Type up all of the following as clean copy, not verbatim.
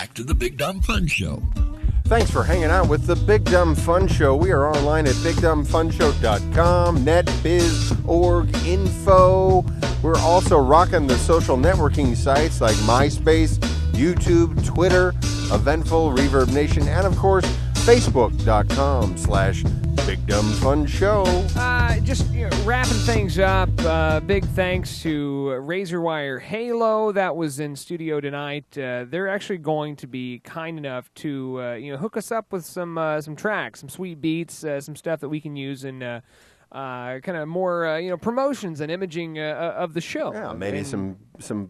back to the Big Dumb Fun Show. Thanks for hanging out with the Big Dumb Fun Show. We are online at BigDumbFunShow.com, NetBiz, org, info. We're also rocking the social networking sites like MySpace, YouTube, Twitter, Eventful, Reverb Nation, and of course, Facebook.com/BigDumbFunShow. Just wrapping things up. Big thanks to Razorwire Halo that was in studio tonight. They're actually going to be kind enough to hook us up with some tracks, some sweet beats, some stuff that we can use in kind of more promotions and imaging of the show. Yeah, maybe some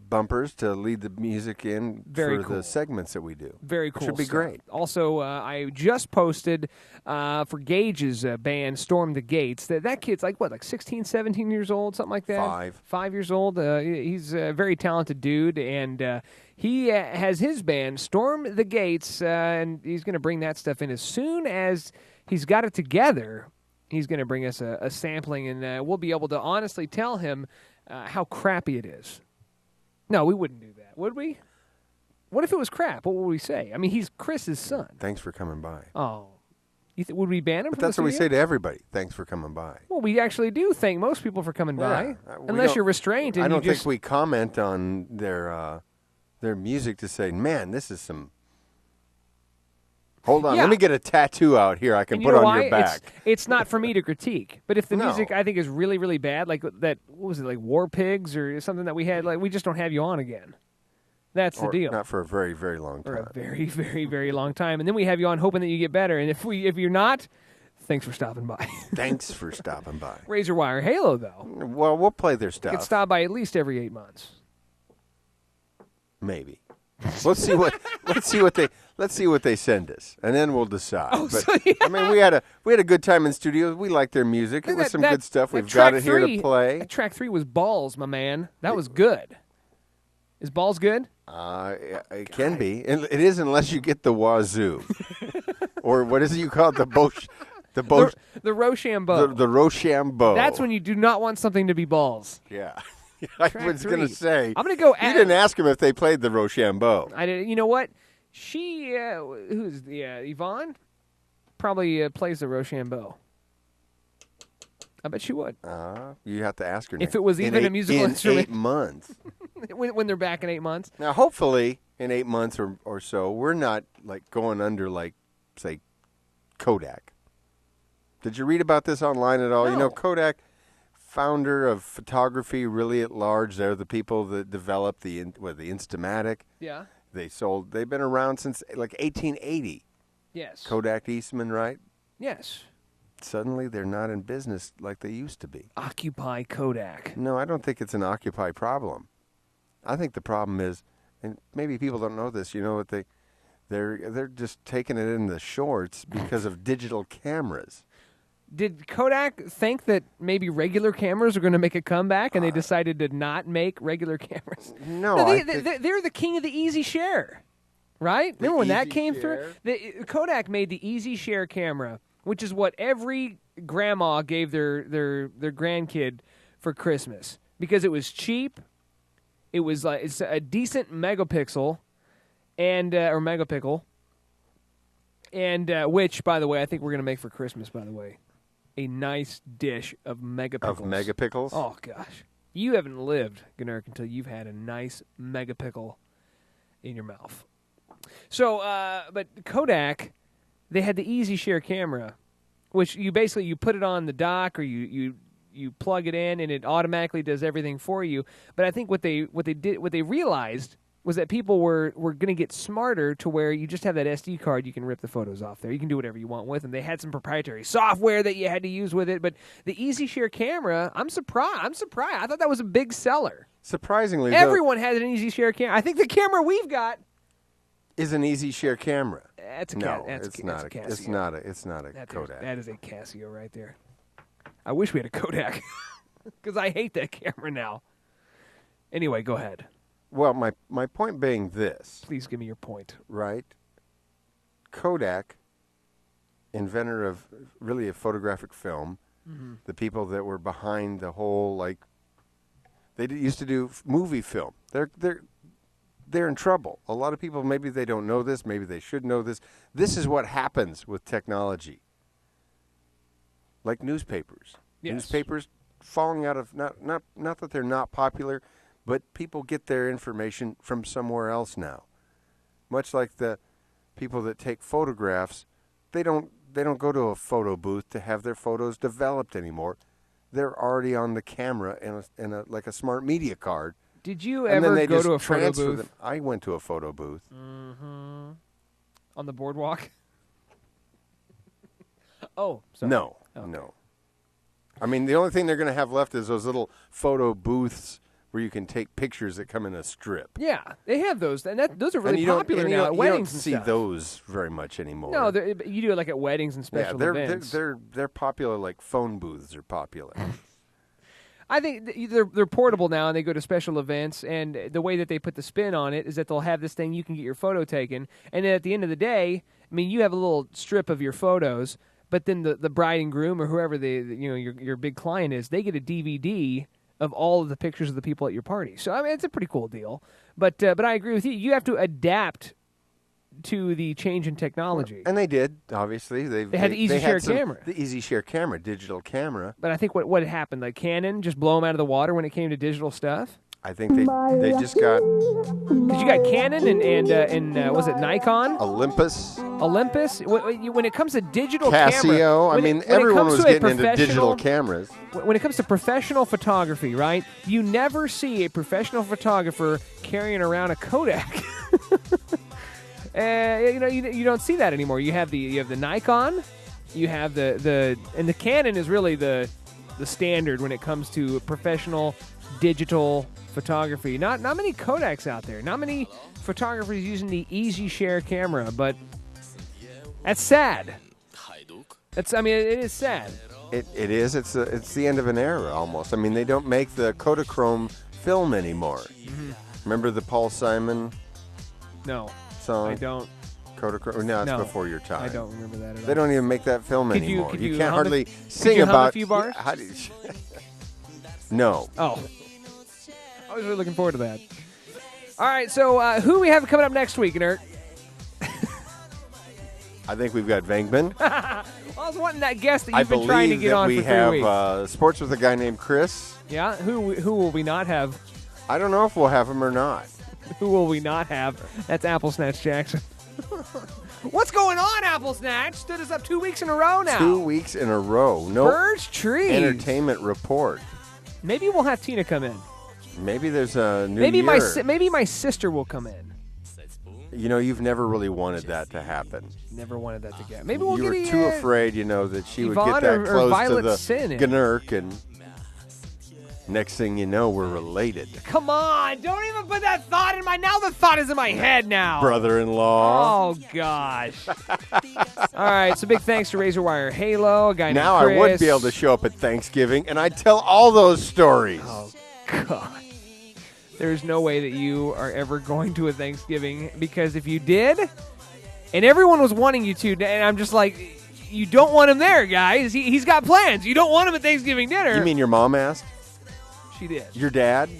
bumpers to lead the music in for cool. The segments that we do. Very cool. Should be great. Also, I just posted for Gage's band, Storm the Gates. That kid's like 16, 17 years old, something like that? 5 years old. He's a very talented dude, and he has his band, Storm the Gates, and he's going to bring that stuff in as soon as he's got it together. He's going to bring us a sampling, and we'll be able to honestly tell him how crappy it is. No, we wouldn't do that, would we? What if it was crap? What would we say? I mean, he's Chris's son. Thanks for coming by. Oh. Would we ban him But from that's the what we studio? say to everybody. Thanks for coming by. Well, we actually do thank most people for coming by. Unless you're restrained. And I don't you just... think we comment on their music to say, man, this is some... Hold on, let me get a tattoo out here I can put on your back. It's not for me to critique. But if the music, I think, is really, really bad, like that, what was it, like War Pigs or something that we had, like we just don't have you on again. That's the deal. Not for a very, very long time. For a very, very, very long time. And then we have you on hoping that you get better. And if you're not, thanks for stopping by. Thanks for stopping by. Razorwire Halo, though. Well, we'll play their stuff. You can stop by at least every 8 months. Maybe. Let's see what they send us, and then we'll decide. I mean, we had a good time in studio. We like their music. It was some good stuff. We've got it here to play. Track 3 was Balls, my man. That was good. Is Balls good? It can be. It is unless you get the wazoo, or what is it you call it? The Rochambeau. The Rochambeau. That's when you do not want something to be balls. Yeah. I was going to say. I'm going to go. You didn't ask him if they played the Rochambeau. I did. You know what? She, who's Yvonne, probably plays the Rochambeau. I bet she would. You have to ask her. If it was even a musical instrument. In 8 months. when they're back in 8 months. Now, hopefully, in 8 months or so, we're not like going under like, say, Kodak. Did you read about this online at all? No. You know, Kodak, founder of photography really at large. They're the people that developed the Instamatic. Yeah. They've been around since like 1880. Yes. Kodak Eastman, right? Yes. Suddenly they're not in business like they used to be. Occupy Kodak. No, I don't think it's an Occupy problem. I think the problem is, and maybe people don't know this, you know what they're just taking it in the shorts because of digital cameras. Did Kodak think that maybe regular cameras are going to make a comeback, and they decided to not make regular cameers? No, they're the king of the easy share, right? Remember when that came through? Kodak made the easy share camera, which is what every grandma gave their grandkid for Christmas because it was cheap. It was it's a decent megapixel, and or megapixel, and which, by the way, I think we're going to make for Christmas. By the way. A nice dish of megapixels. Of megapixels? Oh, gosh. You haven't lived, Gnurk, until you've had a nice megapickle in your mouth. So, but Kodak, they had the Easy Share camera, which you put it on the dock or you plug it in and it automatically does everything for you. But I think what they realized was that people were going to get smarter to where you just have that SD card, you can rip the photos off there. You can do whatever you want with them. They had some proprietary software that you had to use with it. But the Easy Share camera, I'm surprised. I thought that was a big seller. Surprisingly, everyone has an Easy Share camera. I think the camera we've got is an Easy Share camera. It's not a Kodak. That is a Casio right there. I wish we had a Kodak because I hate that camera now. Anyway, go ahead. Well, my point being this. Please give me your point. Right. Kodak, inventor of really a photographic film, the people that were behind the whole, like, they used to do movie film. they're in trouble. A lot of people, maybe they don't know this, maybe they should know this. This is what happens with technology. Like newspapers. Yes. Newspapers falling out of, not that they're not popular, but people get their information from somewhere else now. Much like the people that take photographs, they don't go to a photo booth to have their photos developed anymore. They're already on the camera in a like a smart media card. Did you And then ever they go just to a photo transfer booth? them. I went to a photo booth. Mm-hmm. On the boardwalk? Oh, sorry. No, Okay. no. I mean, the only thing they're going to have left is those little photo booths where you can take pictures that come in a strip. Yeah, they have those, and those are And really you don't- popular and you now don't- at weddings You and don't see stuff. those very much anymore. No, you do it like at weddings and yeah, special they're events. they're popular like phone booths are popular. I think they're portable now, and they go to special events. And the way that they put the spin on it is that they'll have this thing you can get your photo taken, and then at the end of the day, I mean, you have a little strip of your photos, but then the bride and groom or whoever your big client is, they get a DVD of all of the pictures of the people at your party. So I mean, it's a pretty cool deal. But I agree with you. You have to adapt to the change in technology. And they did, obviously. They had the Easy Share camera. The Easy Share camera, digital camera. But I think what happened, like Canon just blow them out of the water when it came to digital stuff. I think they just got Because you got Canon and was it Nikon, Olympus, When it comes to digital Casio. camera, I mean, when it everyone comes was to a getting into digital professional- cameras. When it comes to professional photography, right? You never see a professional photographer carrying around a Kodak. You don't see that anymore. You have the Nikon, you have the Canon is really the standard when it comes to professional digital photography. Not many Kodaks out there. Not many photographers using the Easy Share camera, but that's sad. It is sad. It is. It's the end of an era almost. I mean, they don't make the Kodachrome film anymore. Mm-hmm. Remember the Paul Simon No, song? I don't. Kodachrome. No, it's No, before your time. I don't remember that at all. They don't even make that film Could you- anymore. could You you can't hum hardly a- sing could you hum about a few bars? How do you, no. Oh. I was really looking forward to that. All right, so who we have coming up next week, Nerd? I think we've got Venkman. I was wanting that guest that I you've been trying to believe get that on we for 3 have weeks. sports with a guy named Chris. Yeah, who will we not have? I don't know if we'll have him or not. Who will we not have? That's Apple Snatch Jackson. What's going on, Apple Snatch? Stood us up 2 weeks in a row now. 2 weeks in a row. No Birds, trees. entertainment report. Maybe we'll have Tina come in. Maybe there's a new Maybe year. maybe my sister will come in. You know, you've never really wanted that to happen. Never wanted that to get. Maybe we'll You were get too afraid, that she would Yvonne get that or close Violet to the Sin in. Gnurk, and next thing you know, we're related. Come on! Don't even put that thought in my. Now the thought is in my head now. Brother-in-law. Oh gosh! All right, so big thanks to Razor Wire Halo, a guy Now named I would Chris. be able to show up at Thanksgiving, and I'd tell all those stories. Oh God! There's no way that you are ever going to a Thanksgiving, because if you did, and everyone was wanting you to, and I'm just like, you don't want him there, guys. He's got plans. You don't want him at Thanksgiving dinner. You mean your mom asked? She did. Your dad?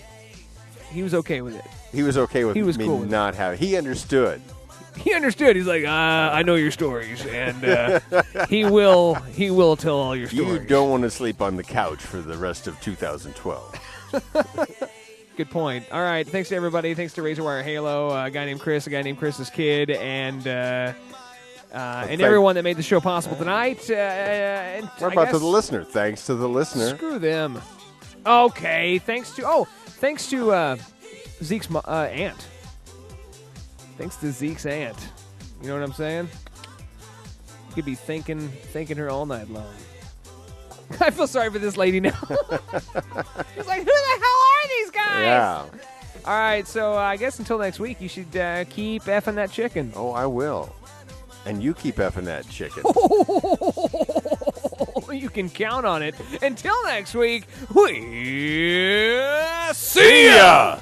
He was okay with it. He was okay with He was me cool with it. not having. He understood. He understood. He's like, I know your stories, and he will tell all your stories. You don't want to sleep on the couch for the rest of 2012. Good point. All right. Thanks to everybody. Thanks to Razor Wire Halo, a guy named Chris, a guy named Chris's kid, and everyone that made the show possible tonight. And What I about guess, to the listener? Thanks to the listener. Screw them. Okay. Thanks to Zeke's aunt. Thanks to Zeke's aunt. You know what I'm saying? You could be thanking her all night long. I feel sorry for this lady now. It's like, who the hell are these guys? Yeah. All right, so I guess until next week, you should keep effing that chicken. Oh, I will. And you keep effing that chicken. You can count on it. Until next week, we see ya!